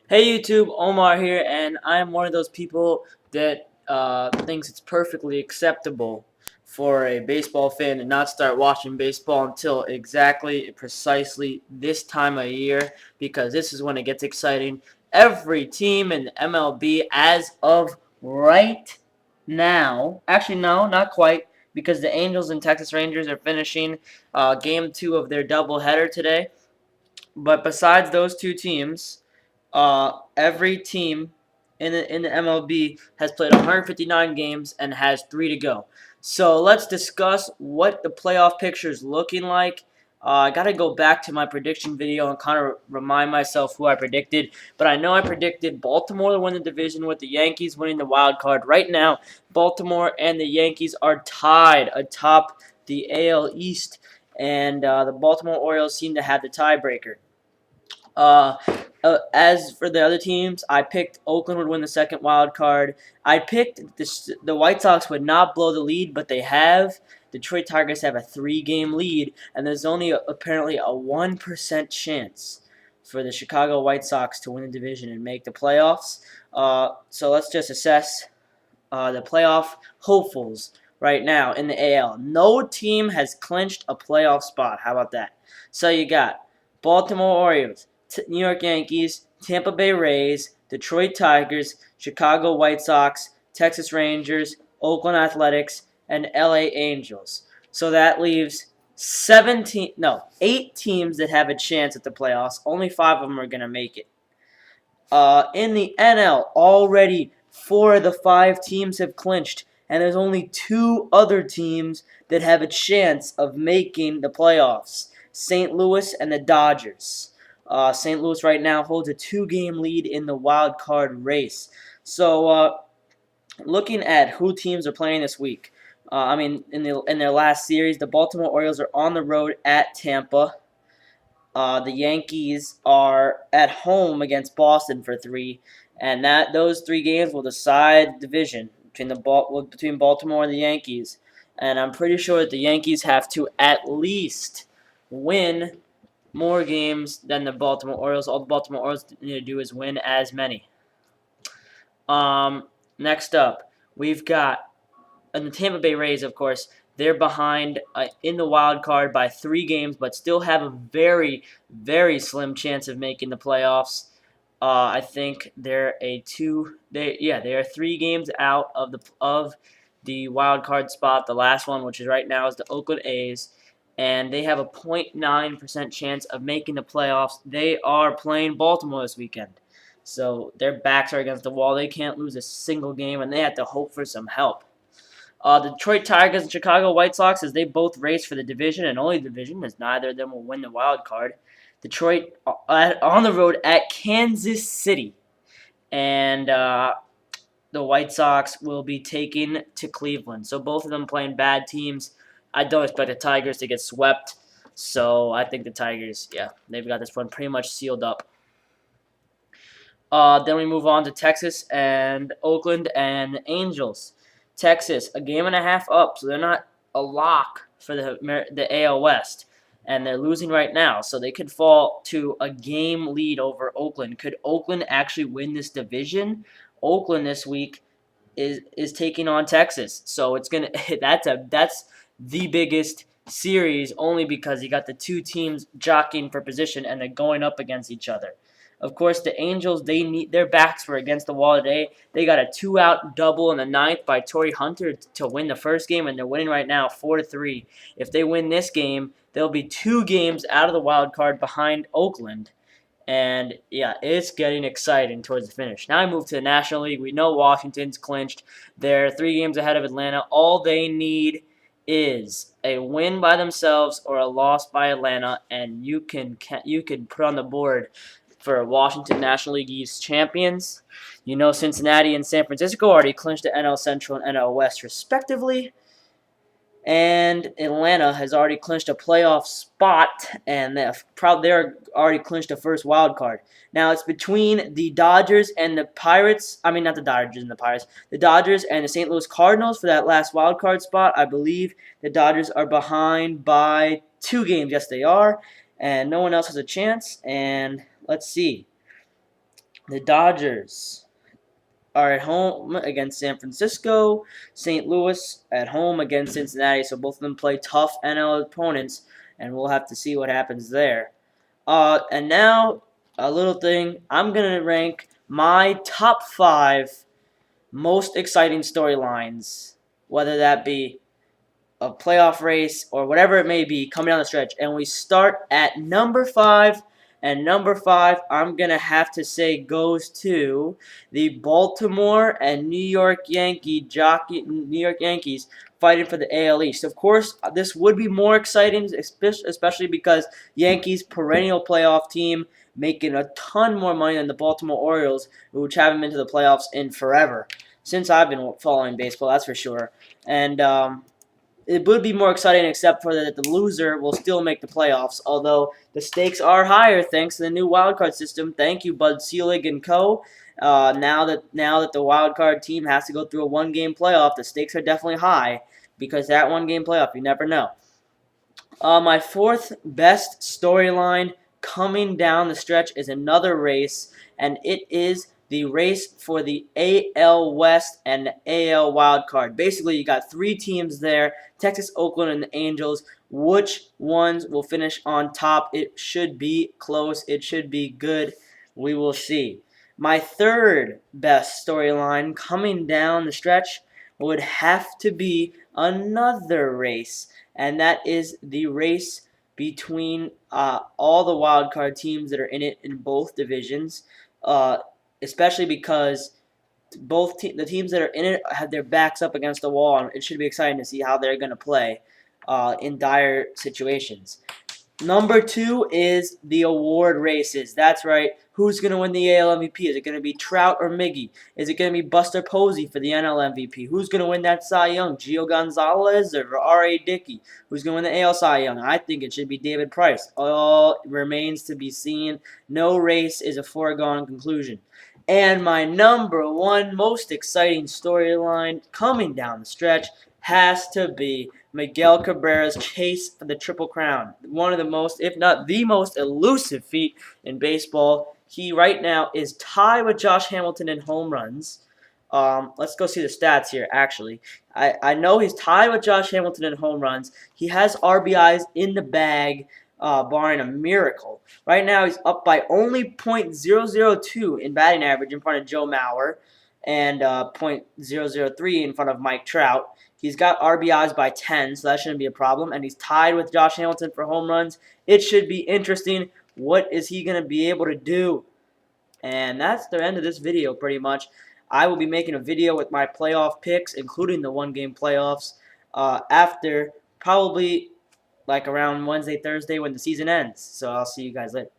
Hey YouTube, Omar here, and I am one of those people that thinks it's perfectly acceptable for a baseball fan to not start watching baseball until precisely this time of year, because this is when it gets exciting. Every team in MLB as of right now, actually no, not quite, because the Angels and Texas Rangers are finishing Game 2 of their doubleheader today. But besides those two teams, every team in the MLB has played 159 games and has 3 to go. So let's discuss what the playoff picture is looking like. I got to go back to my prediction video and kind of remind myself who I predicted. But I know I predicted Baltimore to win the division with the Yankees winning the wild card. Right now, Baltimore and the Yankees are tied atop the AL East, and the Baltimore Orioles seem to have the tiebreaker. Uh, as for the other teams, I picked Oakland would win the second wild card. I picked the White Sox would not blow the lead, but they have. Detroit Tigers have a 3-game lead, and there's only apparently a 1% chance for the Chicago White Sox to win the division and make the playoffs. So let's just assess the playoff hopefuls right now in the AL. No team has clinched a playoff spot. How about that? So you got Baltimore Orioles, New York Yankees, Tampa Bay Rays, Detroit Tigers, Chicago White Sox, Texas Rangers, Oakland Athletics, and LA Angels. So that leaves 8 teams that have a chance at the playoffs. Only 5 of them are going to make it. In the NL, already 4 of the 5 teams have clinched, and there's only 2 other teams that have a chance of making the playoffs: St. Louis and the Dodgers. St. Louis right now holds a 2-game lead in the wild card race. So, looking at who teams are playing this week, in their last series, the Baltimore Orioles are on the road at Tampa. The Yankees are at home against Boston for 3, and those 3 games will decide the division between Baltimore and the Yankees. And I'm pretty sure that the Yankees have to at least win more games than the Baltimore Orioles. All the Baltimore Orioles need to do is win as many. Next up, we've got and the Tampa Bay Rays, of course, they're behind in the wild card by 3 games, but still have a very, very slim chance of making the playoffs. I think they're they are 3 games out of the wild card spot. The last one, which is right now, is the Oakland A's, and they have a 0.9% chance of making the playoffs. They are playing Baltimore this weekend, so their backs are against the wall. They can't lose a single game, and they have to hope for some help. The Detroit Tigers and Chicago White Sox, as they both race for the division, and only division, as neither of them will win the wild card. Detroit on the road at Kansas City, and the White Sox will be taking to Cleveland. So both of them playing bad teams. I don't expect the Tigers to get swept, so I think the Tigers, they've got this one pretty much sealed up. Then we move on to Texas and Oakland and the Angels. Texas, a game and a half up, so they're not a lock for the AL West, and they're losing right now, so they could fall to a game lead over Oakland. Could Oakland actually win this division? Oakland this week is taking on Texas, so it's gonna that's the biggest series, only because you got the 2 teams jockeying for position and they're going up against each other. Of course, the Angels, their backs were against the wall today. They got a 2-out double in the 9th by Torrey Hunter to win the first game, and they're winning right now 4-3. If they win this game, they'll be 2 games out of the wild card behind Oakland. And, it's getting exciting towards the finish. Now I move to the National League. We know Washington's clinched. They're 3 games ahead of Atlanta. All they need is a win by themselves or a loss by Atlanta, and you can put on the board for Washington National League East champions. You know, Cincinnati and San Francisco already clinched the NL Central and NL West respectively. And Atlanta has already clinched a playoff spot, and they're already clinched a first wild card. Now it's between the Dodgers and the Pirates. I mean, not the Dodgers and the Pirates. The Dodgers and the St. Louis Cardinals for that last wild card spot. I believe the Dodgers are behind by 2 games. Yes, they are. And no one else has a chance. And let's see. The Dodgers are at home against San Francisco. St. Louis at home against Cincinnati. So both of them play tough NL opponents, and we'll have to see what happens there. And now a little thing. I'm gonna rank my top 5 most exciting storylines, whether that be a playoff race or whatever it may be coming down the stretch. And we start at number 5. And number 5, I'm going to have to say, goes to the Baltimore and New York Yankees fighting for the AL East. Of course, this would be more exciting, especially because Yankees, perennial playoff team, making a ton more money than the Baltimore Orioles, which haven't been to the playoffs in forever. Since I've been following baseball, that's for sure. And it would be more exciting, except for that the loser will still make the playoffs. Although the stakes are higher thanks to the new wildcard system. Thank you, Bud Selig and co. Now that the wildcard team has to go through a one-game playoff, the stakes are definitely high because that one-game playoff, you never know. My fourth best storyline coming down the stretch is another race, and it is the race for the AL West and the AL wildcard. Basically, you got 3 teams there, Texas, Oakland, and the Angels. Which ones will finish on top? It should be close. It should be good. We will see. My third best storyline coming down the stretch would have to be another race, and that is the race between all the wildcard teams that are in it in both divisions, especially because the teams that are in it have their backs up against the wall, and it should be exciting to see how they're going to play in dire situations. Number 2 is the award races. That's right. Who's going to win the AL MVP? Is it going to be Trout or Miggy? Is it going to be Buster Posey for the NL MVP? Who's going to win that Cy Young? Gio Gonzalez or R.A. Dickey? Who's going to win the AL Cy Young? I think it should be David Price. All remains to be seen. No race is a foregone conclusion. And my number 1 most exciting storyline coming down the stretch has to be Miguel Cabrera's chase for the Triple Crown. One of the most, if not the most, elusive feat in baseball. He right now is tied with Josh Hamilton in home runs. Let's go see the stats here, actually. I know he's tied with Josh Hamilton in home runs. He has RBIs in the bag, barring a miracle. Right now, he's up by only .002 in batting average in front of Joe Mauer and .003 in front of Mike Trout. He's got RBIs by 10, so that shouldn't be a problem. And he's tied with Josh Hamilton for home runs. It should be interesting. What is he going to be able to do? And that's the end of this video, pretty much. I will be making a video with my playoff picks, including the one-game playoffs, after probably like around Wednesday, Thursday when the season ends. So I'll see you guys later.